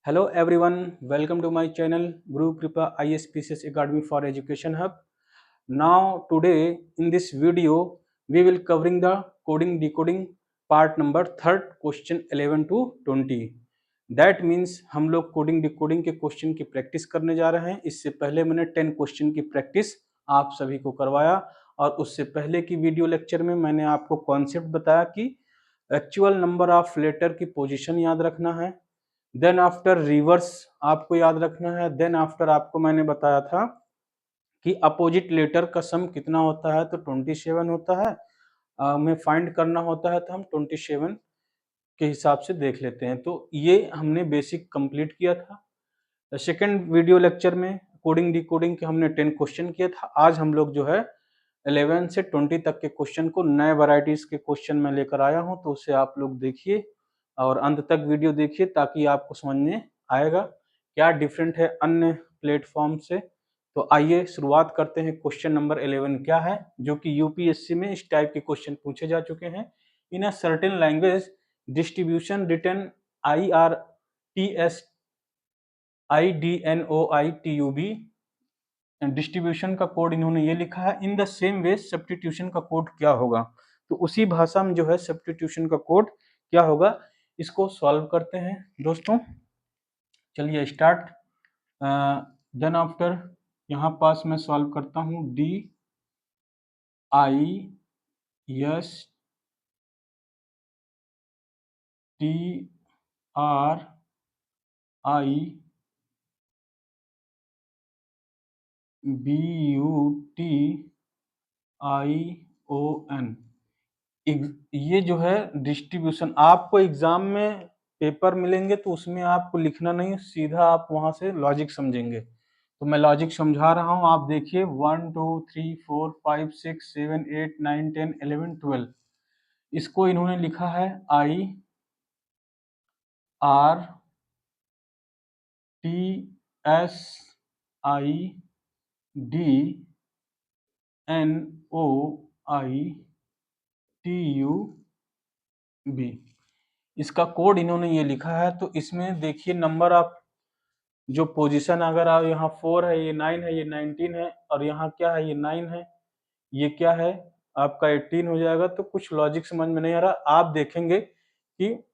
Hello everyone, welcome to my channel Guru Kripa ISPCS Academy for Education Hub. Now today in this video we will covering the coding decoding part number third question 11 to 20. That means हम लोग coding decoding के question की practice करने जा रहे हैं। इससे पहले मैंने 10 क्वेश्चन की प्रैक्टिस आप सभी को करवाया और उससे पहले की वीडियो लेक्चर में मैंने आपको कॉन्सेप्ट बताया कि एक्चुअल नंबर ऑफ लेटर की पोजीशन याद रखना है। देन आफ्टर रिवर्स आपको याद रखना है। देन आफ्टर आपको मैंने बताया था कि अपोजिट लेटर का सम कितना होता है, तो 27 होता है। हमें फाइंड करना होता है तो हम 27 के हिसाब से देख लेते हैं। तो ये हमने बेसिक कंप्लीट किया था। सेकेंड वीडियो लेक्चर में कोडिंग डिकोडिंग के हमने 10 क्वेश्चन किया था। आज हम लोग जो है 11 से 20 तक के क्वेश्चन को नए वैरायटीज के क्वेश्चन में लेकर आया हूं, तो उसे आप लोग देखिए और अंत तक वीडियो देखिए ताकि आपको समझ में आएगा क्या डिफरेंट है अन्य प्लेटफॉर्म से। तो आइए शुरुआत करते हैं। क्वेश्चन नंबर 11 क्या है, जो कि यूपीएससी में इस टाइप के क्वेश्चन पूछे जा चुके हैं। In a certain language distribution return IRTSIDNOITUB distribution का कोड इन्होंने ये लिखा है। In the same way substitution का कोड क्या होगा, तो उसी भाषा में जो है सब्स्टिट्यूशन का कोड क्या होगा, इसको सॉल्व करते हैं दोस्तों। चलिए स्टार्ट। देन आफ्टर यहाँ पास मैं सॉल्व करता हूँ DISTRIBUTION। ये जो है डिस्ट्रीब्यूशन, आपको एग्जाम में पेपर मिलेंगे तो उसमें आपको लिखना नहीं, सीधा आप वहां से लॉजिक समझेंगे। तो मैं लॉजिक समझा रहा हूं, आप देखिए 1 2 3 4 5 6 7 8 9 10 11 12। इसको इन्होंने लिखा है IRTSIDNOITUB। इसका कोड इन्होंने ये लिखा है। तो इसमें देखिए नंबर ऑफ जो पोजीशन, अगर आप यहाँ 4 है, ये 9 है, ये 19 है, और यहाँ क्या है, ये 9 है, ये क्या है आपका 18 हो जाएगा। तो कुछ लॉजिक समझ में नहीं आ रहा। आप देखेंगे कि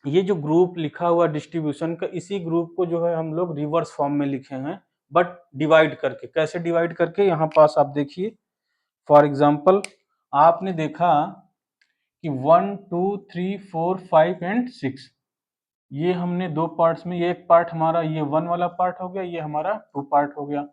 ये जो ग्रुप लिखा हुआ डिस्ट्रीब्यूशन का, इसी ग्रुप को जो है हम लोग रिवर्स फॉर्म में लिखे हैं, बट डिवाइड करके। कैसे डिवाइड करके, यहाँ पास आप देखिए। फॉर एग्जाम्पल आपने देखा कि 1 2 3 4 5 एंड 6, ये हमने दो पार्ट्स में, ये एक पार्ट हमारा ये 1 वाला पार्ट हो गया, ये हमारा 2 पार्ट हो गया।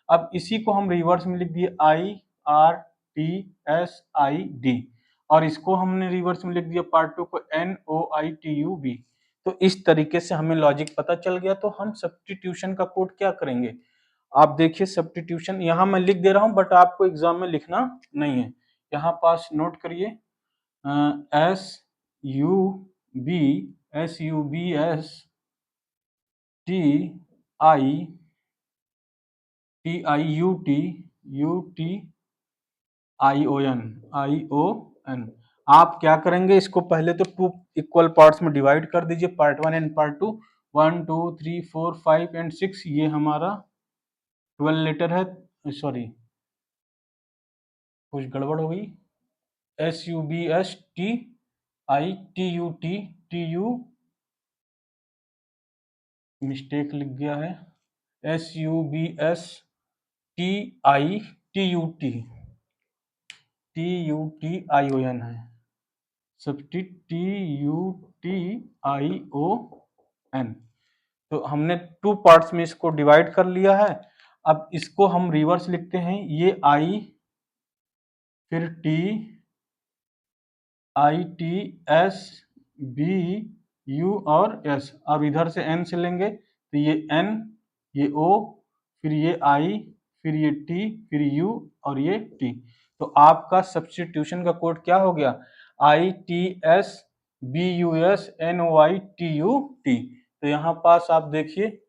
अब इसी को हम रिवर्स में लिख दिए IRTSID, और इसको हमने रिवर्स में लिख दिया पार्ट 2 को NOITUB। तो इस तरीके से हमें लॉजिक पता चल गया। तो हम सब्स्टिट्यूशन का कोड क्या करेंगे, आप देखिए। सब्स्टिट्यूशन यहाँ मैं लिख दे रहा हूँ, बट आपको एग्जाम में लिखना नहीं है। यहाँ पास नोट करिए SUBSUBSTIUTION। आप क्या करेंगे, इसको पहले तो 2 इक्वल पार्ट्स में डिवाइड कर दीजिए, पार्ट 1 एंड पार्ट 2। 1 2 3 4 5 एंड 6, ये हमारा 12 लेटर है। सॉरी, कुछ गड़बड़ हो गई। SUBSTITUT मिस्टेक लिख गया है। SUBSTITUTION है, SUBSTITUTION। तो हमने 2 पार्ट्स में इसको डिवाइड कर लिया है। अब इसको हम रिवर्स लिखते हैं, ये I फिर T ITS BU और S। अब इधर से N से लेंगे तो ये N, ये O, फिर ये I, फिर ये T, फिर U और ये T। तो आपका सब्स्टिट्यूशन का कोड क्या हो गया, ITSBUSNOITUT। तो यहाँ पास आप देखिए,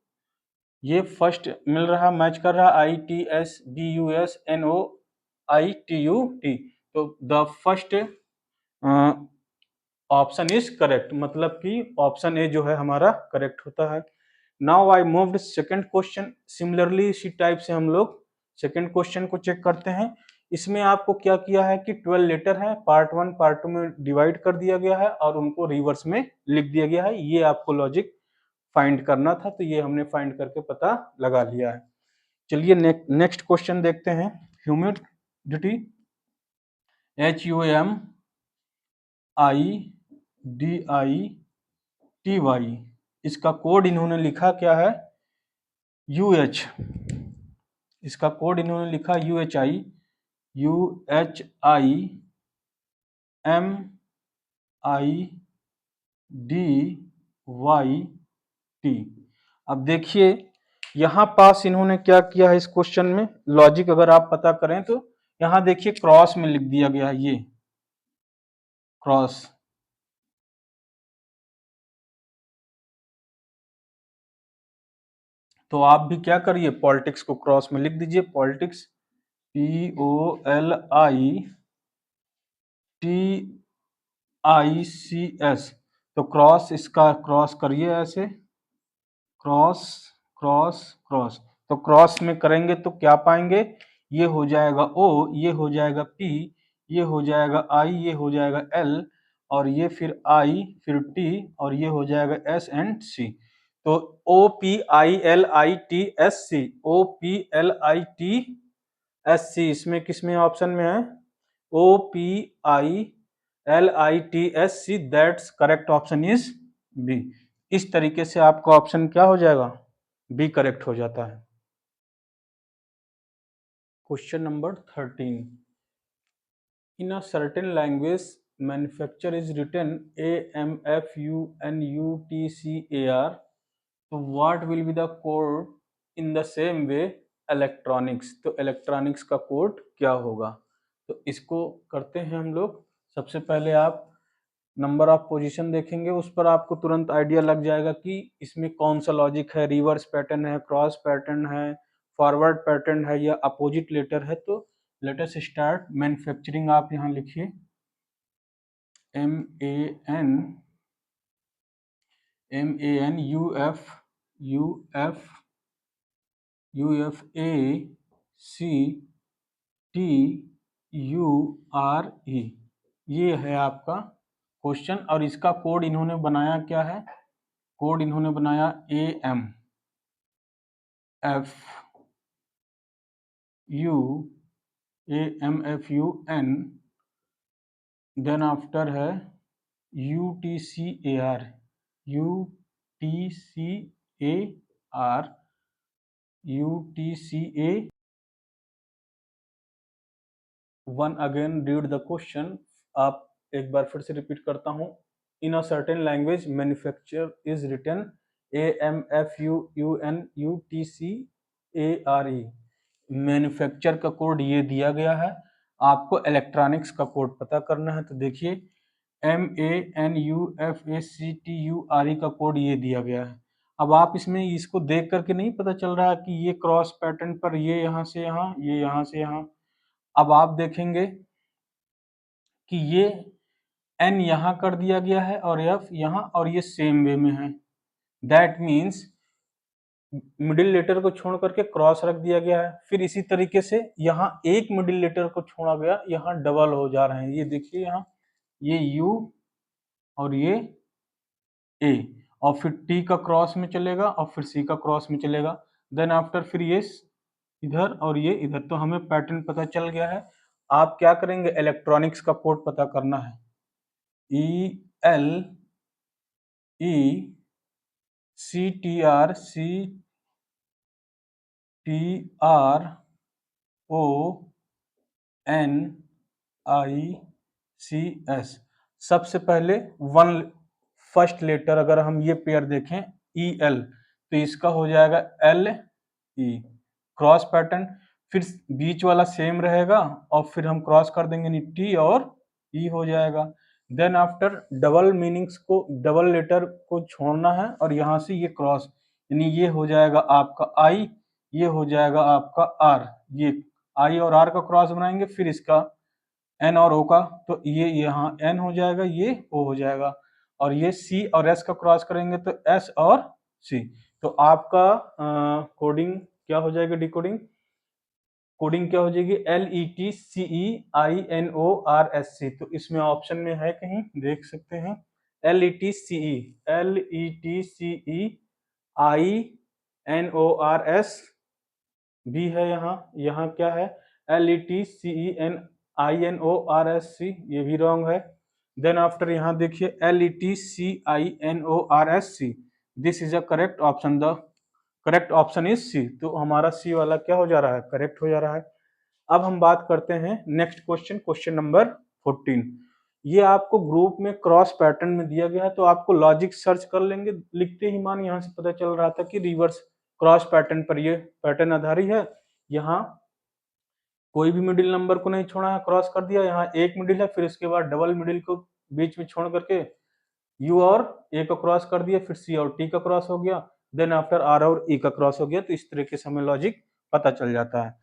ये फर्स्ट मिल रहा, मैच कर रहा ITSBUSNOITUT। तो the first option is correct, मतलब कि ऑप्शन ए जो है हमारा करेक्ट होता है। Now I moved second question. Similarly इसी टाइप से हम लोग सेकंड क्वेश्चन को चेक करते हैं। इसमें आपको क्या किया है कि 12 लेटर है, पार्ट 1 पार्ट 2 में डिवाइड कर दिया गया है और उनको रिवर्स में लिख दिया गया है। ये आपको लॉजिक फाइंड करना था, तो ये हमने फाइंड करके पता लगा लिया है। चलिए नेक्स्ट क्वेश्चन देखते हैं। ह्यूमिडिटी HUMIDITY, इसका कोड इन्होंने लिखा क्या है UH। इसका कोड इन्होंने लिखा UHI MIDYT। अब देखिए यहां पास इन्होंने क्या किया है इस क्वेश्चन में, लॉजिक अगर आप पता करें तो यहां देखिए क्रॉस में लिख दिया गया है, ये क्रॉस। तो आप भी क्या करिए, पॉलिटिक्स को क्रॉस में लिख दीजिए, पॉलिटिक्स POLITICS। तो क्रॉस, इसका क्रॉस करिए ऐसे, क्रॉस क्रॉस क्रॉस। तो क्रॉस में करेंगे तो क्या पाएंगे, ये हो जाएगा O, ये हो जाएगा P, ये हो जाएगा I, ये हो जाएगा L, और ये फिर I, फिर T, और ये हो जाएगा S एंड C। तो OPILITSC, OPLITSC, इसमें किसमें ऑप्शन में है, OPILITSC, that's correct option is B. इस तरीके से आपका ऑप्शन क्या हो जाएगा, बी करेक्ट हो जाता है। Question number 13, in a certain language manufacture is written AMFUNUTCAR, तो what will be the code in the same way electronics. तो इलेक्ट्रॉनिक्स का कोड क्या होगा, तो इसको करते हैं हम लोग। सबसे पहले आप नंबर ऑफ पोजीशन देखेंगे, उस पर आपको तुरंत आइडिया लग जाएगा कि इसमें कौन सा लॉजिक है, रिवर्स पैटर्न है, क्रॉस पैटर्न है, फॉरवर्ड पैटर्न है या अपोजिट लेटर है। तो लेट अस स्टार्ट। मैन्युफैक्चरिंग आप यहाँ लिखिए MANUFACTURE, ये है आपका क्वेश्चन। और इसका कोड इन्होंने बनाया क्या है, कोड इन्होंने बनाया AMFUN, देन आफ्टर है UTCAR, one again read the question. आप एक बार फिर से रिपीट करता हूँ। In a certain language manufacture is written AMFUNUTCARE। Manufacture का कोड ये दिया गया है, आपको इलेक्ट्रॉनिक्स का कोड पता करना है। तो देखिए MANUFACTURE का कोड ये दिया गया है। अब आप इसमें इसको देख करके नहीं पता चल रहा कि ये क्रॉस पैटर्न पर ये यहाँ से यहाँ, ये यहाँ से यहाँ। अब आप देखेंगे कि ये N यहाँ कर दिया गया है और F यहाँ, और ये सेम वे में है। दैट मीन्स मिडिल लेटर को छोड़ करके क्रॉस रख दिया गया है। फिर इसी तरीके से यहाँ एक मिडिल लेटर को छोड़ा गया, यहाँ डबल हो जा रहे हैं। ये देखिए यहाँ, ये U और ये A, और फिर T का क्रॉस में चलेगा और फिर C का क्रॉस में चलेगा। देन आफ्टर फिर ये इधर और ये इधर। तो हमें पैटर्न पता चल गया है। आप क्या करेंगे, इलेक्ट्रॉनिक्स का कोड पता करना है। ELCTRCTRONICS। सबसे पहले वन फर्स्ट लेटर अगर हम ये पेयर देखें EL, तो इसका हो जाएगा LE, क्रॉस पैटर्न। फिर बीच वाला सेम रहेगा और फिर हम क्रॉस कर देंगे T और E हो जाएगा। देन आफ्टर डबल मीनिंग्स को, डबल लेटर को छोड़ना है और यहाँ से ये क्रॉस, यानी ये हो जाएगा आपका I, ये हो जाएगा आपका R। ये I और R का क्रॉस बनाएंगे, फिर इसका N और O का, तो ये यहाँ N हो जाएगा, ये O हो जाएगा। और ये C और S का क्रॉस करेंगे तो S और C। तो आपका कोडिंग क्या हो जाएगा, डिकोडिंग कोडिंग क्या हो जाएगी, LETCEINORSC। तो इसमें ऑप्शन में है कहीं, देख सकते हैं, LETCEINORS भी है यहाँ। यहाँ क्या है, LETCENINORSC, ये भी रॉन्ग है। देन आफ्टर यहाँ देखिए LETCINORSC, this is a correct option, the correct option is C. तो हमारा सी वाला क्या हो जा रहा है, करेक्ट हो जा रहा है। अब हम बात करते हैं नेक्स्ट क्वेश्चन, क्वेश्चन नंबर 14। ये आपको ग्रुप में क्रॉस पैटर्न में दिया गया है, तो आपको लॉजिक सर्च कर लेंगे। लिखते ही मान यहाँ से पता चल रहा था कि रिवर्स क्रॉस पैटर्न पर ये पैटर्न आधारित है। यहाँ कोई भी मिडिल नंबर को नहीं छोड़ा है, क्रॉस कर दिया। यहाँ एक मिडिल है, फिर इसके बाद डबल मिडिल को बीच में छोड़ करके यू और ए का क्रॉस कर दिया, फिर सी और टी का क्रॉस हो गया, देन आफ्टर आर और ई का क्रॉस हो गया। तो इस तरीके से हमें लॉजिक पता चल जाता है।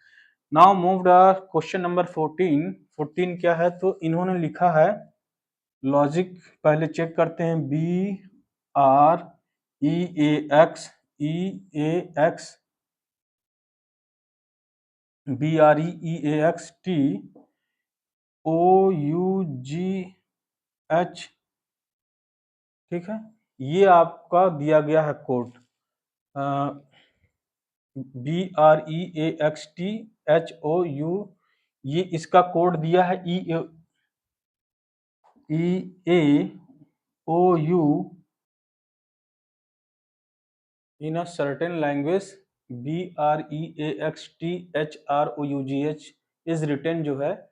Now move question number 14। 14 क्या है, तो इन्होंने लिखा है लॉजिक, पहले चेक करते हैं, BREAX BREAXTOUGH, ठीक है। ये आपका दिया गया है कोड, BREAXTHOU, ये इसका कोड दिया है EAOU in a certain language, BREAXTHROUGH is written, जो है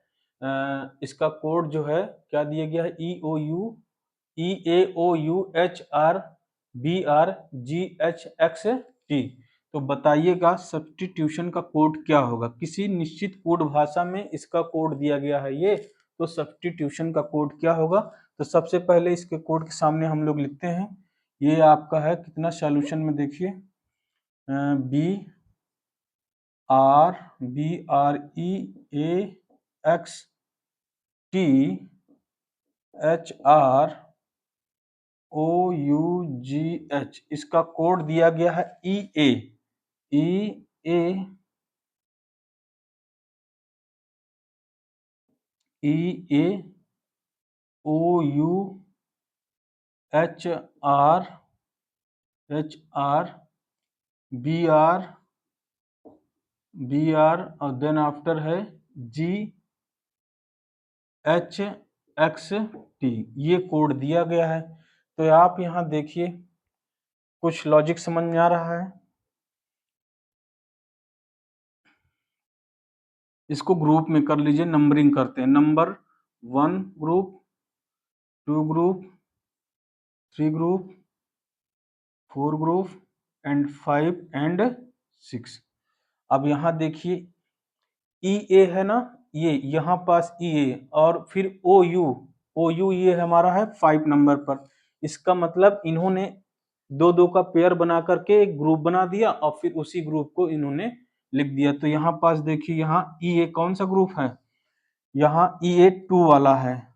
इसका कोड जो है क्या दिया गया है, EAOUHRBRGHXT। तो बताइएगा सब्स्टिट्यूशन का कोड क्या होगा। किसी निश्चित कोड भाषा में इसका कोड दिया गया है ये, तो सब्स्टिट्यूशन का कोड क्या होगा। तो सबसे पहले इसके कोड के सामने हम लोग लिखते हैं, ये आपका है कितना सॉल्यूशन में देखिए, BREAXTHROUGH, इसका कोड दिया गया है EAOUHRBR और देन आफ्टर है GHXT, ये कोड दिया गया है। तो आप यहाँ देखिए कुछ लॉजिक समझ में आ रहा है। इसको ग्रुप में कर लीजिए, नंबरिंग करते हैं, number 1 group, 2 group, 3 group, 4 group and 5 and 6। अब यहाँ देखिए EA है ना, ये यहाँ पास EA और फिर OU ये हमारा है 5 नंबर पर। इसका मतलब इन्होंने दो दो का पेयर बना करके एक ग्रुप बना दिया और फिर उसी ग्रुप को इन्होंने लिख दिया। तो यहाँ पास देखिए, यहाँ EA कौन सा ग्रुप है, यहाँ EA2 वाला है।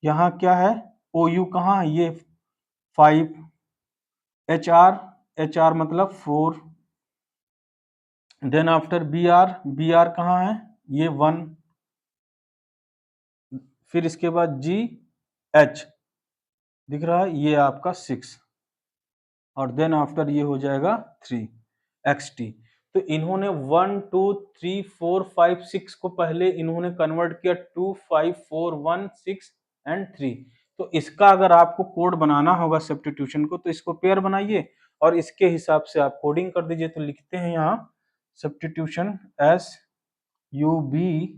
यहाँ क्या है, OU कहाँ है, ये 5, HR मतलब 4, देन आफ्टर BR कहाँ है, ये 1, फिर इसके बाद GH दिख रहा है, ये आपका 6, और देन आफ्टर ये हो जाएगा 3XT। तो इन्होंने 1 2 3 4 5 6 को पहले इन्होंने कन्वर्ट किया 2 5 4 1 6 एंड 3। तो इसका अगर आपको कोड बनाना होगा सब्स्टिट्यूशन को, तो इसको पेयर बनाइए और इसके हिसाब से आप कोडिंग कर दीजिए। तो लिखते हैं यहाँ सब्स्टिट्यूशन SUBSTITSUBSTION।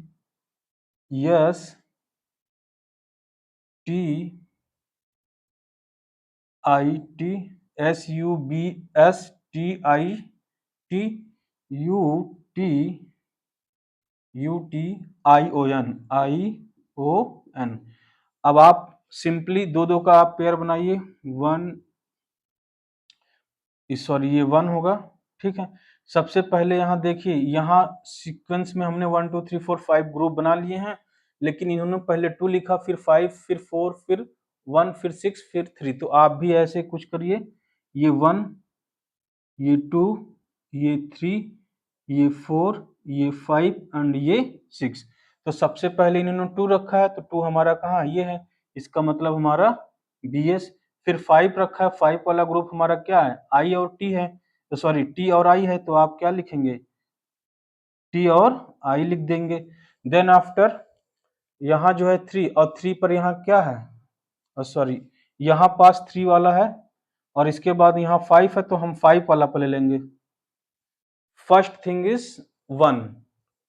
अब आप सिंपली दो दो का आप पेयर बनाइए, 1, सॉरी ये 1 होगा, ठीक है। सबसे पहले यहाँ देखिए, यहाँ सीक्वेंस में हमने 1 2 3 4 5 ग्रुप बना लिए हैं, लेकिन इन्होंने पहले 2 लिखा, फिर 5, फिर 4, फिर 1, फिर 6, फिर 3। तो आप भी ऐसे कुछ करिए, ये 1 ये 2, ये 3, ये 4, ये 5 एंड ये 6। तो सबसे पहले इन्होंने 2 रखा है तो 2 हमारा कहाँ है, ये है, इसका मतलब हमारा BS। फिर 5 रखा है, 5 वाला ग्रुप हमारा क्या है, I और T है, तो सॉरी T और I है, तो आप क्या लिखेंगे, T और I लिख देंगे। देन आफ्टर यहाँ जो है 3, और 3 पर यहाँ क्या है, सॉरी यहाँ पास 3 वाला है, और इसके बाद यहाँ 5 है, तो हम 5 वाला पे ले लेंगे। फर्स्ट थिंग इज 1,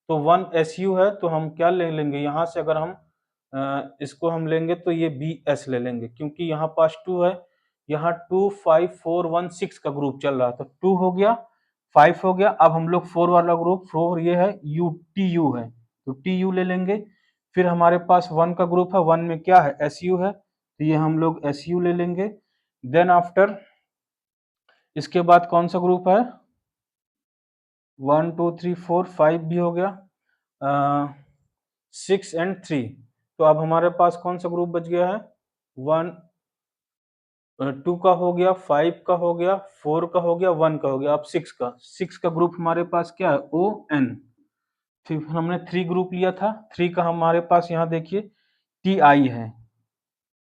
तो 1 SU है, तो हम क्या ले लेंगे यहाँ से, अगर हम इसको हम लेंगे तो ये BS ले लेंगे, क्योंकि यहाँ पास 2 है, यहाँ 2 5 4 1 6 का ग्रुप चल रहा, तो 2 हो गया, 5 हो गया। अब हम लोग 4 वाला ग्रुप, 4 ये है, TU है, तो TU ले लेंगे। फिर हमारे पास 1 का ग्रुप है, 1 में क्या है, SU है, तो ये हम लोग SU ले लेंगे। देन आफ्टर इसके बाद कौन सा ग्रुप है, 1 2 3 4 5 भी हो गया, 6 एंड 3। तो अब हमारे पास कौन सा ग्रुप बच गया है, 1 2 का हो गया, 5 का हो गया, 4 का हो गया, 1 का हो गया। अब 6 का ग्रुप हमारे पास क्या है, ON। फिर हमने 3 ग्रुप लिया था, 3 का हमारे पास यहाँ देखिए TI है,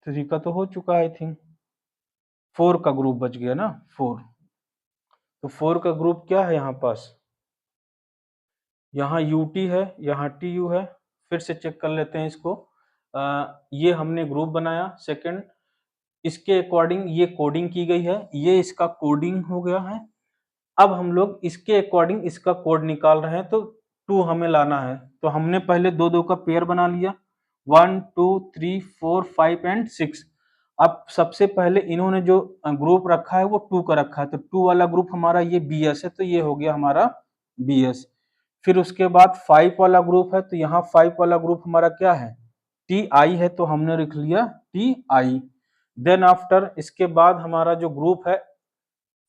3 का तो हो चुका है आई थिंक। 4 का ग्रुप बच गया ना, 4, तो 4 का ग्रुप क्या है यहाँ पास, यहाँ UT है, यहाँ TU है। फिर से चेक कर लेते हैं इसको। ये हमने ग्रुप बनाया सेकंड, इसके अकॉर्डिंग ये कोडिंग की गई है, ये इसका कोडिंग हो गया है। अब हम लोग इसके अकॉर्डिंग इसका कोड निकाल रहे हैं, तो 2 हमें लाना है, तो हमने पहले 2-2 का पेयर बना लिया, 1 2 3 4 5 एंड 6। अब सबसे पहले इन्होंने जो ग्रुप रखा है वो 2 का रखा है, तो 2 वाला ग्रुप हमारा ये BS है, तो ये हो गया हमारा BS। फिर उसके बाद 5 वाला ग्रुप है, तो यहाँ 5 वाला ग्रुप हमारा क्या है, TI है, तो हमने लिख लिया TI। देन आफ्टर इसके बाद हमारा जो ग्रुप है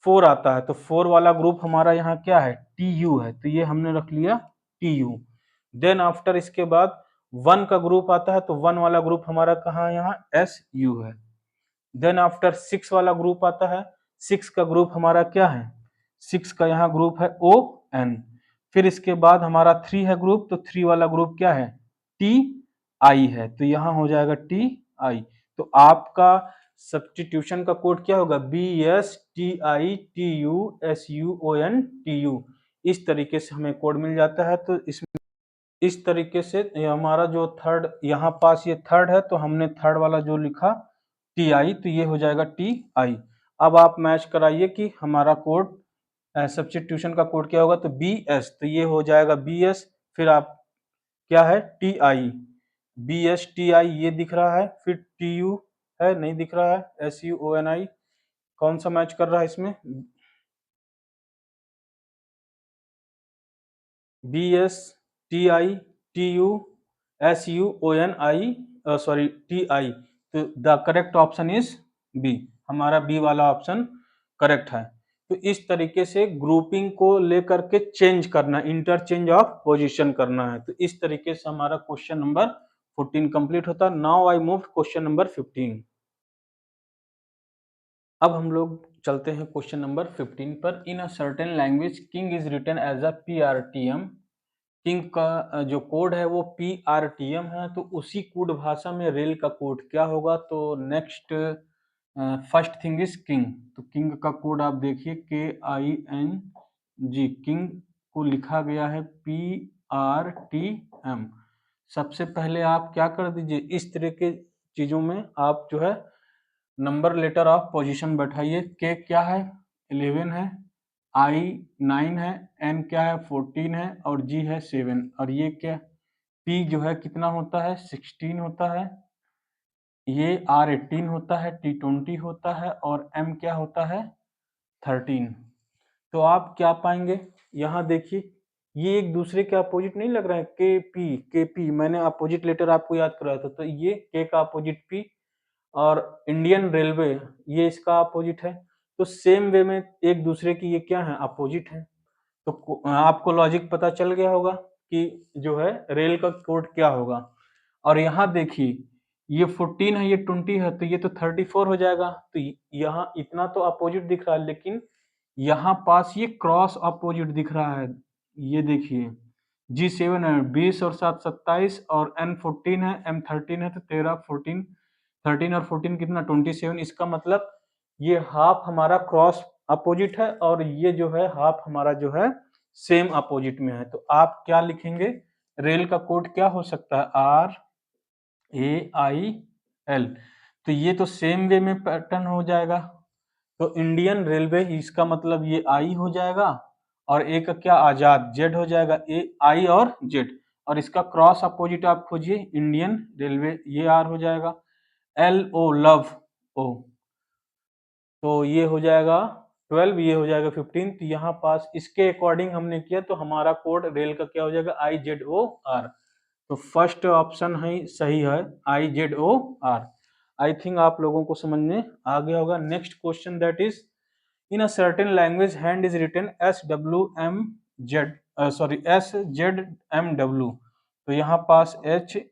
4 आता है, तो 4 वाला ग्रुप हमारा यहाँ क्या है, TU है, तो ये हमने रख लिया TU। देन आफ्टर इसके बाद 1 का ग्रुप आता है, तो 1 वाला ग्रुप हमारा कहाँ है, यहाँ SU है। देन आफ्टर 6 वाला ग्रुप आता है, 6 का ग्रुप हमारा क्या है, 6 का यहाँ ग्रुप है ON। फिर इसके बाद हमारा 3 है ग्रुप, तो 3 वाला ग्रुप क्या है, TI है, तो यहाँ हो जाएगा TI। तो आपका सब्स्टिट्यूशन का कोड क्या होगा, BSTITUSUON TU। इस तरीके से हमें कोड मिल जाता है। तो इस तरीके से हमारा जो थर्ड यहाँ पास ये थर्ड है, तो हमने थर्ड वाला जो लिखा TI, तो ये हो जाएगा TI। अब आप मैच कराइए कि हमारा कोड सब्स्टिट्यूशन का कोड क्या होगा, तो BS, तो ये हो जाएगा BS। फिर आप क्या है, TI, BSTI ये दिख रहा है, फिर TU है, नहीं दिख रहा है, SUONI कौन सा मैच कर रहा है इसमें, BSTI TU SUONI sorry TI। तो the correct option is B, हमारा B वाला ऑप्शन करेक्ट है। तो इस तरीके से ग्रुपिंग को लेकर के चेंज करना, इंटरचेंज ऑफ पोजीशन करना है। तो इस तरीके से हमारा क्वेश्चन नंबर 14 कंप्लीट होता है। Now I move question number 15। अब हम लोग चलते हैं क्वेश्चन नंबर 15 पर। In a certain language king is written as a PRTM। King का जो कोड है वो PRTM है, तो उसी कोड भाषा में रेल का कोड क्या होगा। तो next first thing is king, तो किंग का कोड आप देखिए KING, किंग को लिखा गया है PRTM। सबसे पहले आप क्या कर दीजिए, इस तरह के चीजों में आप जो है नंबर लेटर ऑफ पोजीशन बैठाइए। के क्या है, 11 है, I 9 है, N क्या है, 14 है, और G है 7। और ये क्या, P जो है कितना होता है, 16 होता है, ये R 18 होता है, T 20 होता है, और M क्या होता है, 13। तो आप क्या पाएंगे, यहाँ देखिए ये एक दूसरे के अपोजिट नहीं लग रहा है, KP मैंने अपोजिट लेटर आपको याद कराया था, तो ये K का अपोजिट P, और इंडियन रेलवे ये इसका अपोजिट है। तो सेम वे में एक दूसरे की ये क्या है, अपोजिट है। तो आपको लॉजिक पता चल गया होगा कि जो है रेल का कोड क्या होगा। और यहाँ देखिए ये 14 है, ये 20 है, तो ये तो 34 हो जाएगा। तो यहाँ इतना तो अपोजिट दिख रहा है, लेकिन यहाँ पास ये क्रॉस अपोजिट दिख रहा है, ये देखिए G7 है 20 और 7 27 और N14 है M13 है तो 13 14 13 और 14 कितना 27। इसका मतलब ये हाफ हमारा क्रॉस अपोजिट है और ये जो है हाफ हमारा जो है सेम अपोजिट में है। तो आप क्या लिखेंगे, रेल का कोड क्या हो सकता है RAIL। तो ये तो सेम वे में पैटर्न हो जाएगा, तो इंडियन रेलवे इसका मतलब ये आई हो जाएगा और ए का क्या आजाद जेड हो जाएगा, ए आई और जेड। और इसका क्रॉस अपोजिट आप खोजिए इंडियन रेलवे, ये आर हो जाएगा। एल ओ लव ओ, तो ये हो जाएगा 12, ये हो जाएगा 15। तो यहाँ पास इसके अकॉर्डिंग हमने किया तो हमारा कोड रेल का क्या हो जाएगा IZOR। तो फर्स्ट ऑप्शन है सही है IZOR। आई थिंक आप लोगों को समझ में आ गया होगा। Next question that is in a certain language hand is written SWMZ SZMW। तो यहाँ पास HAND,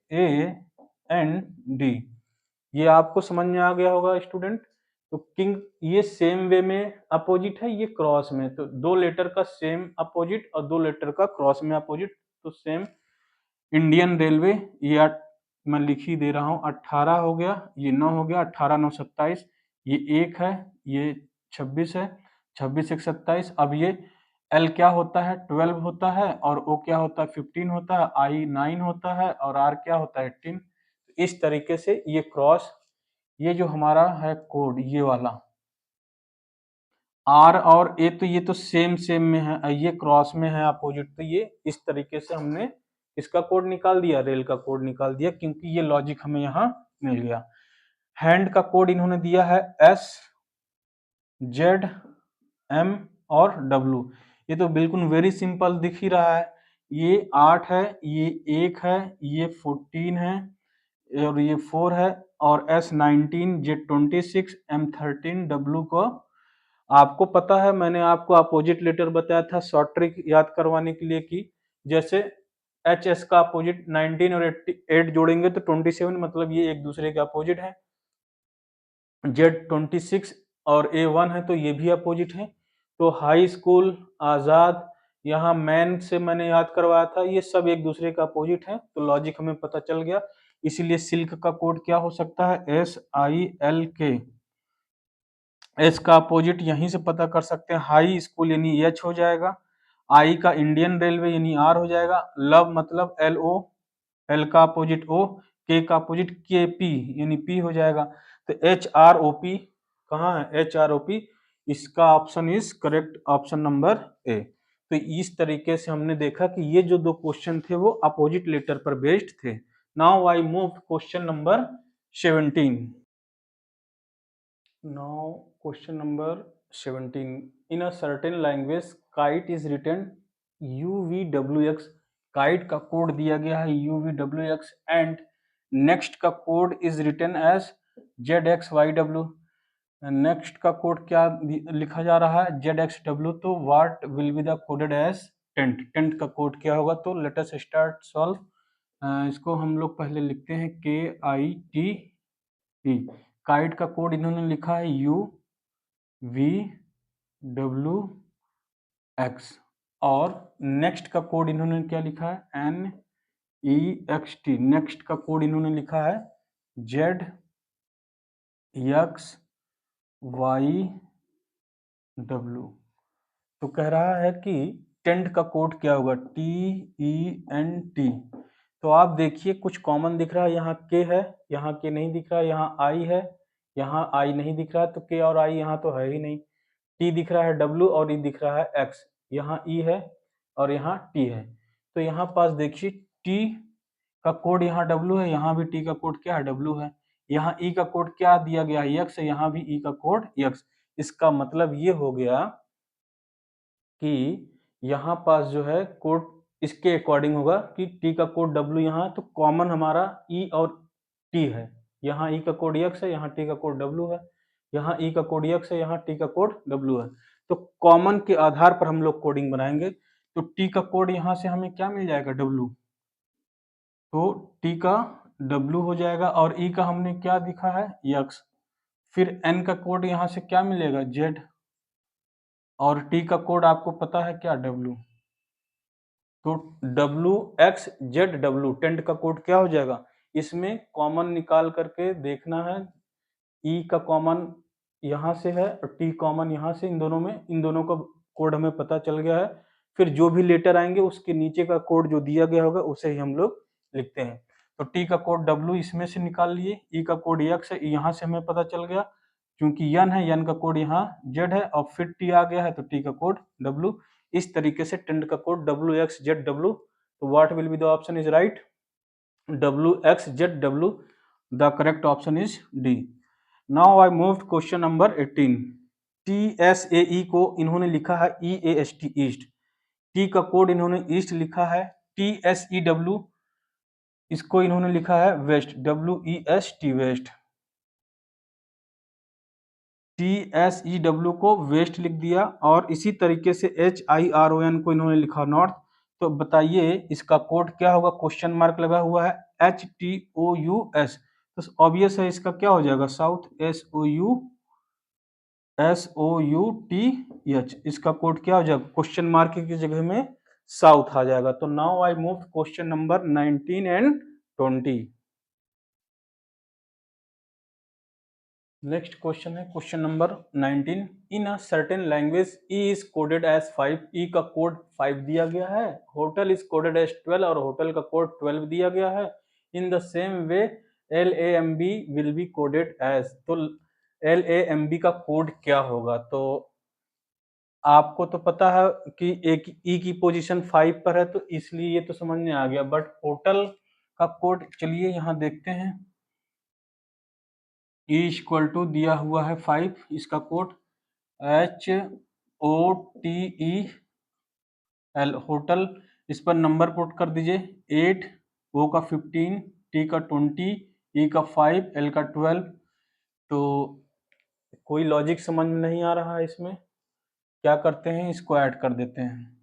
ये आपको समझ में आ गया होगा स्टूडेंट। तो किंग ये सेम वे में अपोजिट है, ये क्रॉस में, तो दो लेटर का सेम अपोजिट और दो लेटर का क्रॉस में अपोजिट, तो सेम इंडियन रेलवे। ये मैं लिख ही दे रहा हूँ 18 हो गया, ये 9 हो गया, 18 9 27, ये 1 है, ये 26 है, 26 1 27। अब ये एल क्या होता है 12 होता है और ओ क्या होता है 15 होता है, आई 9 होता है और आर क्या होता है 18। इस तरीके से ये क्रॉस, ये जो हमारा है कोड ये वाला आर और ए, तो ये तो सेम सेम में है, ये क्रॉस में है अपोजिट, तो ये इस तरीके से हमने इसका कोड निकाल दिया, रेल का कोड निकाल दिया, क्योंकि ये लॉजिक हमें यहाँ मिल गया। हैंड का कोड इन्होंने दिया है SZM और W। ये तो बिल्कुल वेरी सिंपल दिख ही रहा है, ये 8 है, ये 1 है, ये 14 है और ये 4 है, और S19 Z26 M13 W को आपको पता है, मैंने आपको अपोजिट लेटर बताया था शॉर्ट ट्रिक याद करवाने के लिए कि जैसे एच एस का अपोजिट 19 और 8 जोड़ेंगे तो 27, मतलब ये एक दूसरे के अपोजिट है। Z26 और A1 है तो ये भी अपोजिट है। तो हाई स्कूल, आजाद, यहाँ मैन से मैंने याद करवाया था, ये सब एक दूसरे का अपोजिट है, तो लॉजिक हमें पता चल गया। इसीलिए सिल्क का कोड क्या हो सकता है SILK। एस का अपोजिट यहीं से पता कर सकते हैं, हाई स्कूल यानी एच हो जाएगा, आई का इंडियन रेलवे यानी आर हो जाएगा, लव मतलब LO, एल का अपोजिट O, के का अपोजिट KP यानी पी हो जाएगा। तो HROP कहाँ है HROP, इसका option is correct, option number A. तो इस तरीके से हमने देखा कि ये जो दो क्वेश्चन थे वो अपोजिट लेटर पर बेस्ड थे। Now I move question number 17। Now question number 17. In a certain language kite is written UVWX, kite का कोड दिया गया है UVWX and next का code is written as ZXYW। Next का कोड क्या लिखा जा रहा है ZXW, तो what will be the coded as tent, tent का कोड क्या होगा। तो लेट अस स्टार्ट सॉल्व। इसको हम लोग पहले लिखते हैं KITE। काइट का कोड इन्होंने लिखा है UVWX और नेक्स्ट का कोड इन्होंने क्या लिखा है NEXT। नेक्स्ट का कोड इन्होंने लिखा है ZXYW। तो कह रहा है कि टेंट का कोड क्या होगा TENT। तो आप देखिए कुछ कॉमन दिख रहा है, यहाँ के है, यहाँ के नहीं दिख रहा है, यहाँ आई है, यहाँ आई नहीं दिख रहा है, तो के और आई यहाँ तो है ही नहीं। टी दिख रहा है W और ई दिख रहा है X, यहाँ ई है और यहाँ टी है। तो यहाँ पास देखिए टी का कोड यहाँ W है, यहाँ भी टी का कोड क्या है W है, यहाँ ई का कोड क्या दिया गया है X है, यहाँ भी ई का कोड X। इसका मतलब ये हो गया कि यहाँ पास जो है कोड इसके अकॉर्डिंग होगा कि टी का कोड W यहाँ, तो कॉमन हमारा ई और टी है, यहाँ ई का कोड X है, यहाँ टी का कोड W है, यहाँ ई का कोड X है, यहाँ टी का कोड W है। तो कॉमन के आधार पर हम लोग कोडिंग बनाएंगे। तो टी का कोड यहाँ से हमें क्या मिल जाएगा W, तो टी का W हो जाएगा और ई का हमने क्या दिखा है X। फिर N का कोड यहाँ से क्या मिलेगा Z और टी का कोड आपको पता है क्या, डब्ल्यू। तो WXZW टेंट का कोड क्या हो जाएगा, इसमें कॉमन निकाल करके देखना है। ई का कॉमन यहाँ से है और टी कॉमन यहाँ से, इन दोनों में, इन दोनों का कोड हमें पता चल गया है। फिर जो भी लेटर आएंगे उसके नीचे का कोड जो दिया गया होगा उसे ही हम लोग लिखते हैं। तो टी का कोड W इसमें से निकाल लिए, ई का कोड X है, यहाँ से हमें पता चल गया, क्योंकि यन है, यन का कोड यहाँ Z है, और फिर टी आ गया है तो टी का कोड W। इस तरीके से टेंट का कोड WXZW। तो what will be the option is right, WXZW। The correct option is D। Now I move question number 18। TSAE को इन्होंने लिखा है EAST ईस्ट, टी का कोड इन्होंने ईस्ट लिखा है। TSEW इसको इन्होंने लिखा है वेस्ट, WEST वेस्ट। TSEW को वेस्ट लिख दिया, और इसी तरीके से HIRON को इन्होंने लिखा नॉर्थ। तो बताइए इसका कोड क्या होगा, क्वेश्चन मार्क लगा हुआ है, HTOUS। तो ऑब्वियस है इसका क्या हो जाएगा, साउथ, SOUTH। इसका कोड क्या हो जाएगा, क्वेश्चन मार्क की जगह में साउथ आ जाएगा। तो now I move question number 19 and 20। Next question है question number 19। In a certain language E is coded as 5, E का कोड 5 दिया गया है। होटल इज कोडेड एज 12 और होटल का कोड 12 दिया गया है। In the same way LAMB will be coded as. तो LAMB का कोड क्या होगा, तो आपको तो पता है कि एक ई की पोजीशन 5 पर है, तो इसलिए ये तो समझ में आ गया। बट होटल का कोड चलिए यहाँ देखते हैं। ई इक्वल टू दिया हुआ है 5, इसका कोड HOTEL होटल। इस पर नंबर पुट कर दीजिए, 8, O का 15, T का 20, E का 5, L का 12। तो कोई लॉजिक समझ में नहीं आ रहा है इसमें, क्या करते हैं, इसको ऐड कर देते हैं।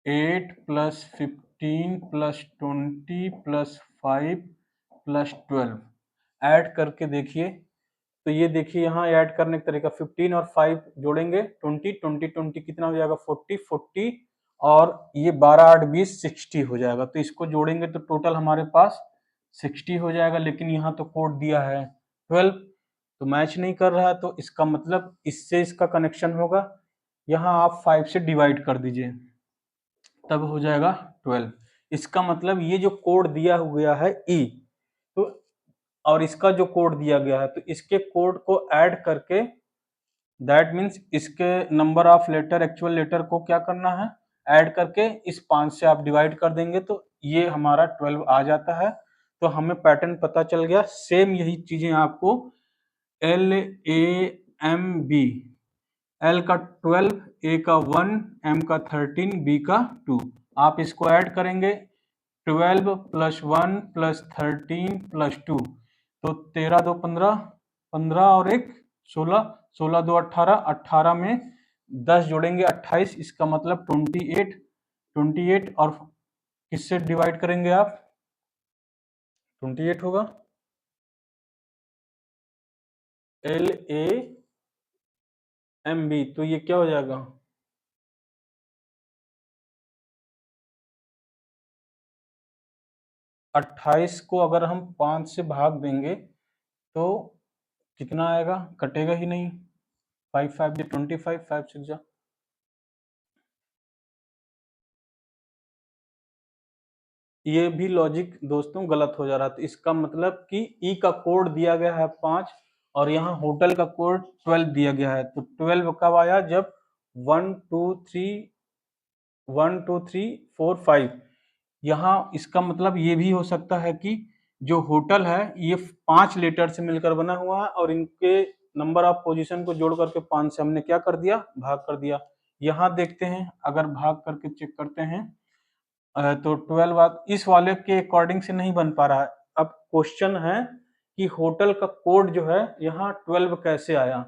8 + 15 + 20 + 5 + 12 ऐड करके देखिए। तो ये देखिए यहाँ ऐड करने का तरीका, 15 और 5 जोड़ेंगे 20, 20 20 कितना हो जाएगा, 40, 40 और ये 12 8 20 60 हो जाएगा। तो इसको जोड़ेंगे तो टोटल हमारे पास 60 हो जाएगा। लेकिन यहाँ तो कोड दिया है 12, तो मैच नहीं कर रहा है। तो इसका मतलब इससे इसका कनेक्शन होगा। यहाँ आप 5 से डिवाइड कर दीजिए, तब हो जाएगा 12। इसका मतलब ये जो कोड दिया हुआ है ई, तो और इसका जो कोड दिया गया है, तो इसके कोड को ऐड करके, दैट मीन्स इसके number of letter, actual letter को क्या करना है, ऐड करके इस 5 से आप डिवाइड कर देंगे तो ये हमारा 12 आ जाता है। तो हमें पैटर्न पता चल गया। सेम यही चीजें आपको LAMB, L का 12, A का 1, M का 13, B का 2, आप इसको ऐड करेंगे 12 + 1 + 13 + 2, तो 13 2 15, 15 और 1 16, 16 2 18, 18 में 10 जोड़ेंगे 28, इसका मतलब 28, 28 और किससे डिवाइड करेंगे आप, 28 होगा, LAMB। तो ये क्या हो जाएगा, 28 को अगर हम 5 से भाग देंगे तो कितना आएगा, कटेगा ही नहीं। 5 5 जा 25, 5 6 जा, ये भी लॉजिक दोस्तों गलत हो जा रहा था। इसका मतलब कि ई का कोड दिया गया है 5 और यहाँ होटल का कोड 12 दिया गया है। तो 12 कब आया, जब 1 2 3 1 2 3 4 5। यहाँ इसका मतलब ये भी हो सकता है कि जो होटल है ये 5 लेटर से मिलकर बना हुआ है, और इनके नंबर ऑफ पोजीशन को जोड़ करके 5 से हमने क्या कर दिया, भाग कर दिया। यहाँ देखते हैं, अगर भाग करके चेक करते हैं तो 12 इस वाले के अकॉर्डिंग से नहीं बन पा रहा है। अब क्वेश्चन है कि होटल का कोड जो है यहाँ 12 कैसे आया।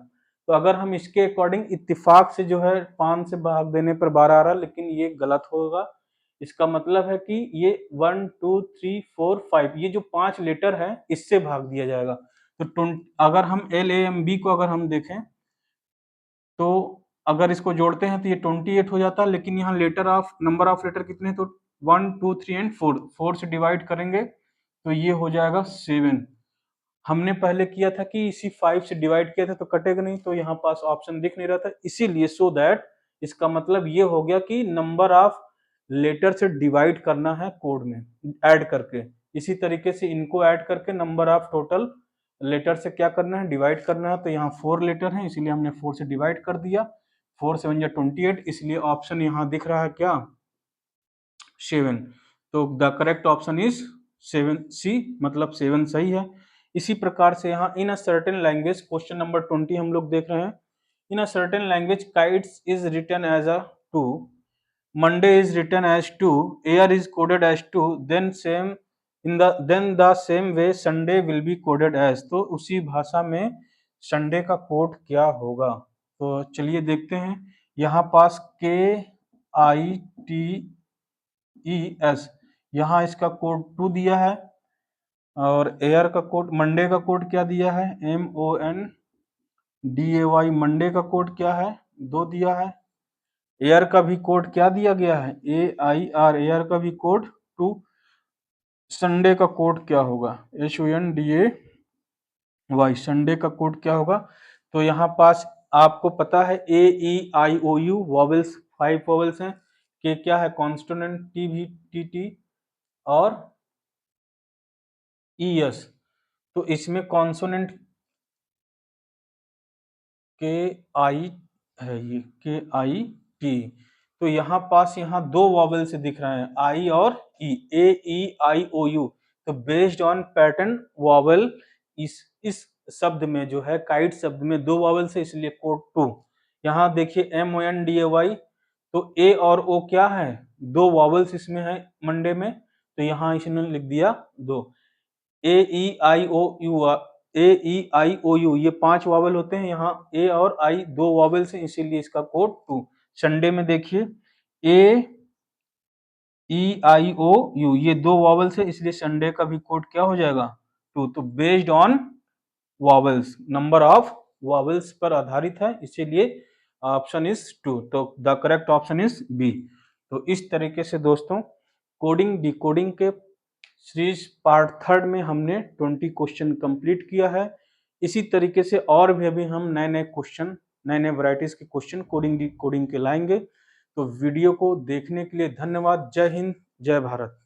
तो अगर हम इसके अकॉर्डिंग इत्तेफाक से जो है 5 से भाग देने पर 12 आ रहा, लेकिन ये गलत होगा। इसका मतलब है कि ये 1 2 3 4 5 ये जो 5 लेटर है इससे भाग दिया जाएगा। तो अगर हम LAMB को अगर हम देखें तो अगर इसको जोड़ते हैं तो ये 28 हो जाता है, लेकिन यहाँ नंबर ऑफ लेटर कितने, तो 1 2 3 एंड 4, 4 से डिवाइड करेंगे तो ये हो जाएगा 7। हमने पहले किया था कि इसी 5 से डिवाइड किया था तो कटेगा नहीं, तो यहाँ पास ऑप्शन दिख नहीं रहा था, इसीलिए सो दैट इसका मतलब ये हो गया कि नंबर ऑफ लेटर से डिवाइड करना है कोड में ऐड करके। इसी तरीके से इनको ऐड करके नंबर ऑफ टोटल लेटर से क्या करना है, डिवाइड करना है। तो यहाँ 4 लेटर हैं, इसीलिए हमने 4 से डिवाइड कर दिया। 4 7 या 28, इसलिए ऑप्शन यहाँ दिख रहा है क्या, 7। तो the correct option is 7C, मतलब 7 सही है। इसी प्रकार से यहाँ in a certain language, question number 20 हम लोग देख रहे हैं। In a certain language kites is written as a 2, Monday is written as 2, air is coded as 2, then the same way Sunday will be coded as। तो उसी भाषा में Sunday का कोड क्या होगा, तो चलिए देखते हैं। यहाँ पास KITES, यहाँ इसका कोड 2 दिया है, और एयर का कोड, मंडे का कोड क्या दिया है, MONDAY, मंडे का कोड क्या है, 2 दिया है। एयर का भी कोड क्या दिया गया है, AIR, एयर का भी कोड 2। संडे का कोड क्या होगा, SONDAY, संडे का कोड क्या होगा। तो यहाँ पास आपको पता है AEIOU वॉवेल्स, 5 वॉवेल्स हैं। के क्या है, कॉन्स्टोनेंट, टी भी TT और ES। तो इसमें कॉन्सोनेंट KI है, ये KIT। तो यहाँ पास यहाँ 2 वॉवेल से दिख रहे हैं, I और E, AEIOU। तो बेस्ड ऑन पैटर्न वॉवेल, इस शब्द में जो है, काइट शब्द में 2 वॉवेल से, इसलिए कोड 2। यहाँ देखिए MONDAY, तो A और O क्या है, 2 वॉवेल्स इसमें है मंडे में, तो यहाँ इसने लिख दिया 2। AEIOU, ये 5 वॉवेल होते हैं, यहाँ A और I 2 वॉवेल से, इसीलिए इसका कोड 2। संडे में देखिए AEIOU, ये 2 वॉवेल से, इसलिए संडे का भी कोड क्या हो जाएगा, 2। तो based on vowels, number of vowels पर आधारित है, इसीलिए ऑप्शन इज 2। तो the correct option is B. तो इस तरीके से दोस्तों कोडिंग डिकोडिंग के सीरीज पार्ट 3 में हमने 20 क्वेश्चन कंप्लीट किया है। इसी तरीके से और भी अभी हम नए नए क्वेश्चन, नए नए वैरायटीज के क्वेश्चन कोडिंग डिकोडिंग के लाएंगे। तो वीडियो को देखने के लिए धन्यवाद। जय हिंद, जय भारत।